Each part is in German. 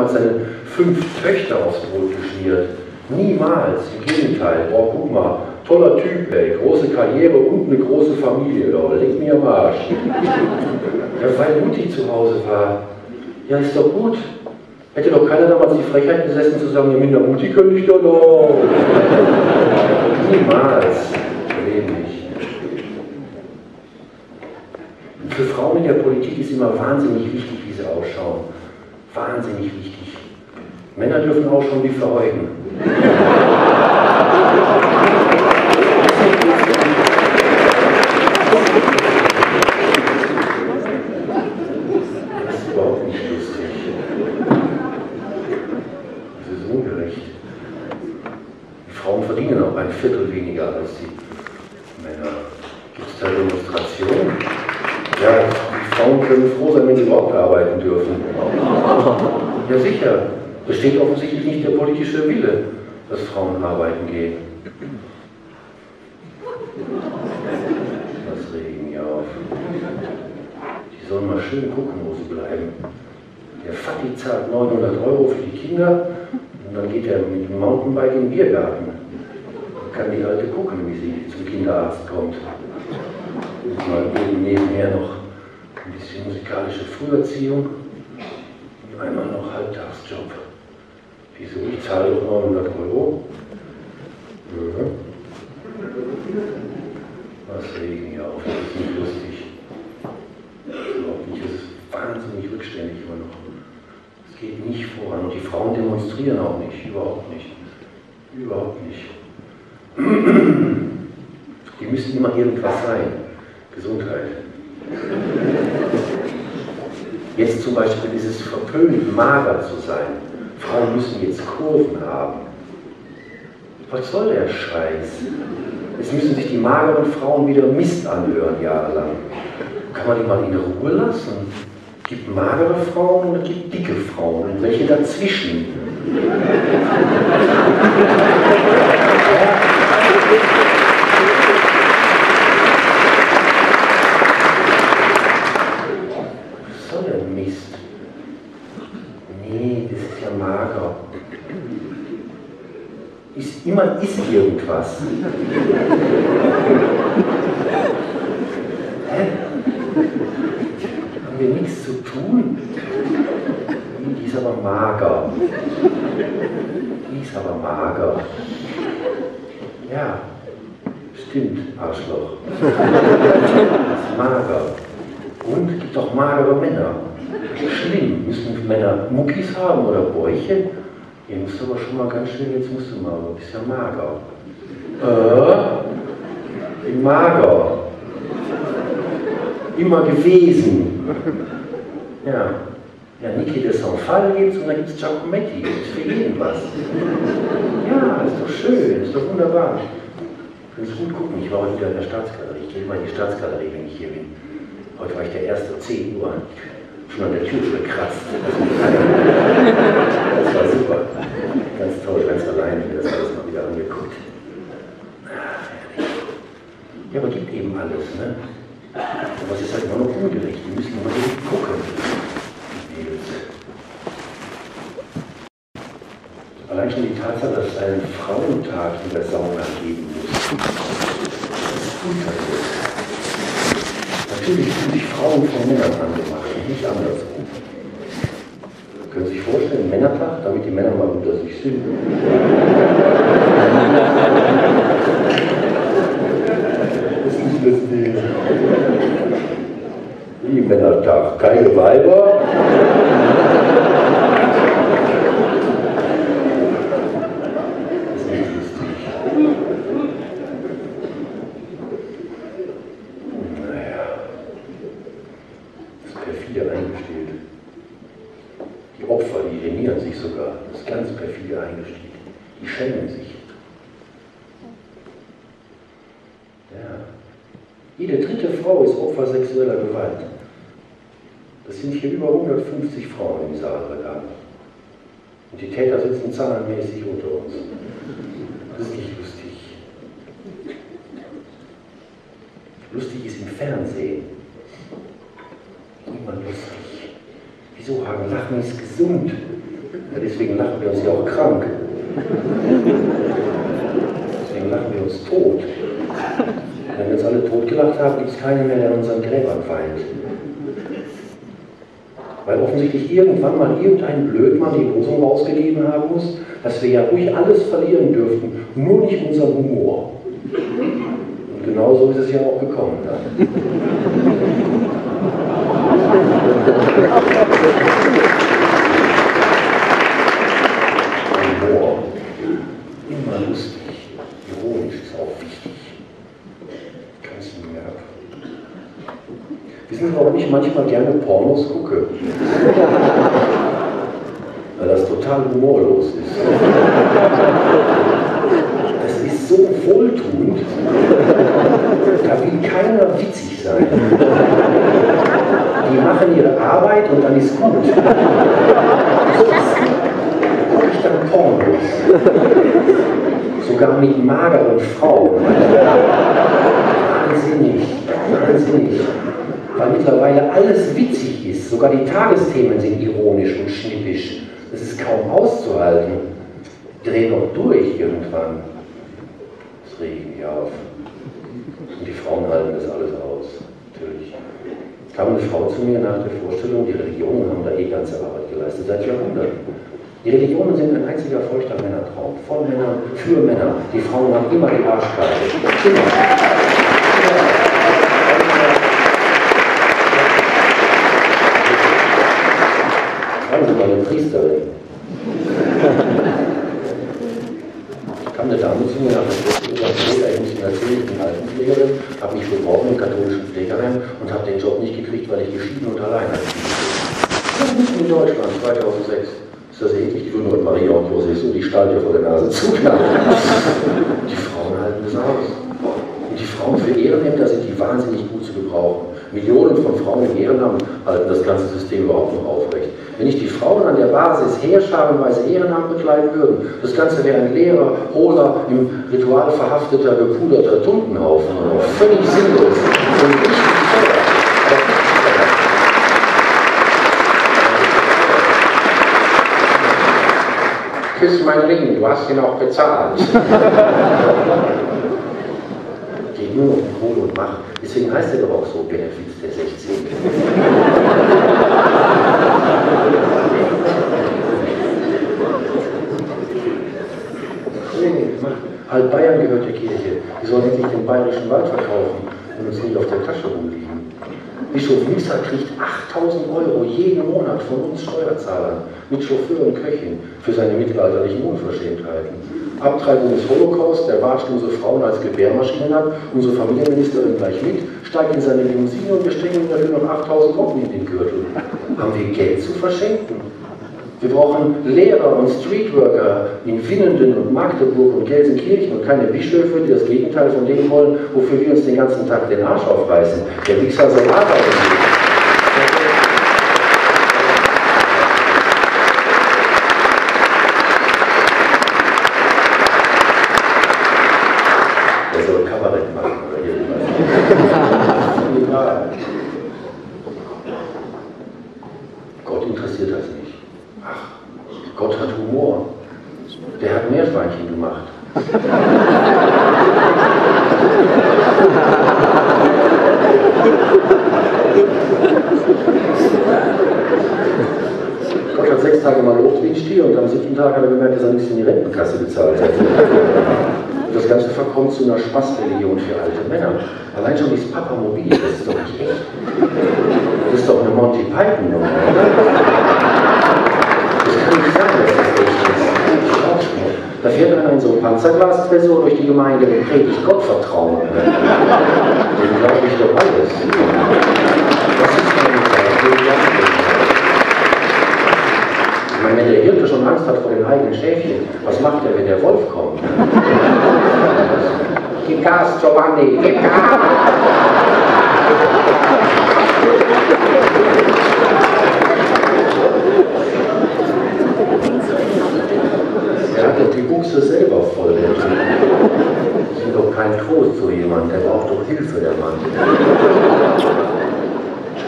damals seine 5 Töchter aufs Brot geschmiert. Niemals, im Gegenteil. Boah, guck mal, toller Typ, ey, große Karriere und eine große Familie. Oh, leg mir am Arsch. Ja, weil Mutti zu Hause war. Ja, ist doch gut. Hätte doch keiner damals die Frechheit besessen zu sagen, ja, mit der Mutti könnte ich doch noch. Niemals. Leben nicht. Für Frauen in der Politik ist immer wahnsinnig wichtig, wie sie ausschauen. Wahnsinnig wichtig. Männer dürfen auch schon wie verheugen. Das ist überhaupt nicht lustig. Das ist ungerecht. Die Frauen verdienen auch 1/4 weniger als die Männer. Gibt es da Demonstrationen? Ja, die Frauen können froh sein, wenn sie überhaupt arbeiten dürfen. Ja, sicher. Besteht offensichtlich nicht der politische Wille, dass Frauen arbeiten gehen. Das regt mich auf. Die sollen mal schön gucken, wo sie bleiben. Der Vati zahlt 900 € für die Kinder und dann geht er mit dem Mountainbike in den Biergarten. Dann kann die Alte gucken, wie sie zum Kinderarzt kommt. Und mal eben nebenher noch ein bisschen musikalische Früherziehung und einmal noch Halbtagsjob. Wieso? Ich zahle doch 900 €. Ja. Was regen hier auf? Das ist nicht lustig. Überhaupt nicht. Das ist wahnsinnig rückständig immer noch. Es geht nicht voran. Und die Frauen demonstrieren auch nicht. Überhaupt nicht. Überhaupt nicht. Die müssen immer irgendwas sein. Gesundheit. Jetzt zum Beispiel dieses verpönt, mager zu sein. Frauen müssen jetzt Kurven haben. Was soll der Scheiß? Jetzt müssen sich die mageren Frauen wieder Mist anhören, jahrelang. Kann man die mal in Ruhe lassen? Es gibt magere Frauen und es gibt dicke Frauen und welche dazwischen. Was soll der Mist? Nee, das ist ja mager. Immer ist irgendwas. Hä? Haben wir nichts zu tun? Die ist aber mager. Die ist aber mager. Ja, stimmt, Arschloch. Das ist mager. Und es gibt auch magere Männer. Schlimm. Müssen Männer Muckis haben oder Bäuche? Ihr müsst aber schon mal ganz schön, jetzt musst du mal, du bist ja mager. Wie mager. Immer gewesen. Ja. Ja, Niki de Saint-Phal gibt's und dann gibt's Giacometti. Das ist für jeden was. Ja, ist doch schön, ist doch wunderbar. Du kannst gut gucken, ich war heute wieder in der Staatsgalerie. Ich gehe immer in die Staatsgalerie, wenn ich hier bin. Heute war ich der Erste, 10 Uhr. Schon an der Tür gekratzt. Das war super. Ganz toll, ganz allein, mir das alles mal wieder angeguckt. Ja, aber gibt eben alles, ne? Aber es ist halt immer noch ungerecht. Die müssen immer so gucken. Allein schon die Tatsache, dass es einen Frauentag in der Sauna geben muss. Das ist unverständlich. Natürlich sind sich Frauen von Männern angemacht, nicht andersrum. Können Sie sich vorstellen, Männertag, damit die Männer mal unter sich sind. Das ist das Ding. Wie Männertag, keine Weiber. Die schämen sich. Ja. Jede dritte Frau ist Opfer sexueller Gewalt. Das sind hier über 150 Frauen im Saalregal. Und die Täter sitzen zahlenmäßig unter uns. Das ist nicht lustig. Lustig ist im Fernsehen. Immer lustig. Wieso, Hagen? Lachen ist gesund. Ja, deswegen lachen wir uns ja auch krank. Deswegen lachen wir uns tot. Wenn wir uns alle totgelacht haben, gibt es keinen mehr, der an unseren Gräbern weint. Weil offensichtlich irgendwann mal irgendein Blödmann die Losung rausgegeben haben muss, dass wir ja ruhig alles verlieren dürften, nur nicht unseren Humor. Und genau so ist es ja auch gekommen dann. Humor. Immer lustig. Ironisch ist auch wichtig. Kannst du mir ab. Wissen Sie, warum ich manchmal gerne Pornos gucke? Weil das total humorlos ist. Das ist so wohltuend, da will keiner witzig sein. Die machen ihre Arbeit und dann ist gut. Gucke ich dann Pornos. Sogar mit mageren Frauen. Wahnsinnig. Weil mittlerweile alles witzig ist. Sogar die Tagesthemen sind ironisch und schnippisch. Das ist kaum auszuhalten. Dreh doch durch irgendwann. Das regt mich auf. Und die Frauen halten das alles aus. Natürlich. Kam eine Frau zu mir nach der Vorstellung, die Religionen haben da ganze Arbeit geleistet, seit Jahrhunderten. Die Religionen sind ein einziger feuchter Männertraum. Von Männern, für Männer. Die Frauen haben immer die Arschkarte. Immer. Fragen Sie mal eine Priesterin. Kam eine Dame zu mir nach der Vorstellung, ich muss Ihnen erzählen, ich bin Altenpflegerin, habe mich beworben im katholischen Pflegeheim und habe den Job nicht gekriegt, weil ich geschieden und allein bin. Das ist in Deutschland, 2006. Ist das eklig? Die tun nur Maria und Josef so die Stahl vor der Nase zuknacken. Die Frauen halten das aus. Und die Frauen für Ehrenämter sind die wahnsinnig gut zu gebrauchen. Millionen von Frauen im Ehrenamt halten das ganze System überhaupt noch aufrecht. Wenn nicht die Frauen an der Basis heerscharenweise Ehrenamt bekleiden würden, das Ganze wäre ein leerer, hohler, im Ritual verhafteter, gepuderter Tuntenhaufen. Völlig sinnlos. Und nicht küss meinen Ring, du hast ihn auch bezahlt. Geht nur noch um Kohle und Macht. Deswegen heißt er doch auch so, Benefiz der 16. Halb Bayern gehört der Kirche. Die sollen endlich den bayerischen Wald verkaufen und uns nicht auf der Tasche rumliegen. Bischof Missa kriegt 8.000 € jeden Monat von uns Steuerzahlern mit Chauffeur und Köchin für seine mittelalterlichen Unverschämtheiten. Abtreibung des Holocaust, der watscht unsere Frauen als Gebärmaschinen ab, unsere Familienministerin gleich mit, steigt in seine Limousine und wir stecken ihm dafür noch 8.000 € in den Gürtel. Haben wir Geld zu verschenken? Wir brauchen Lehrer und Streetworker in Winnenden und Magdeburg und Gelsenkirchen und keine Bischöfe, die das Gegenteil von dem wollen, wofür wir uns den ganzen Tag den Arsch aufreißen. Der Wichser soll arbeiten gehen. Der soll Kabarett machen oder irgendwas. Egal. Gott interessiert das nicht. Ach, Gott hat Humor. Der hat Meerschweinchen gemacht. Gott hat 6 Tage mal gelobt wie ein Stier und am 7. Tag hat er gemerkt, dass er nichts in die Rentenkasse bezahlt hat. Und das Ganze verkommt zu einer Spaßreligion für alte Männer. Allein schon dieses Papamobil, das ist doch nicht echt. Das ist doch eine Monty Python-Nummer. Das kann nicht sein, dass das echt ist. Da fährt einer in so Panzerglas-Tresor durch die Gemeinde und predigt Gottvertrauen. Dem glaube ich doch alles. Was ist denn mit Ich meine, wenn der Hirte schon Angst hat vor den eigenen Schäfchen, was macht er, wenn der Wolf kommt? Gib Gas, Giovanni, gib Gas! Er hat doch die Buchse selber voll. Das ist doch kein Trost für jemanden, der braucht doch Hilfe, der Mann.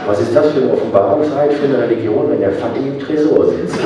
Was ist das für ein Offenbarungseid für eine Religion, wenn der Fatih im Tresor sitzt?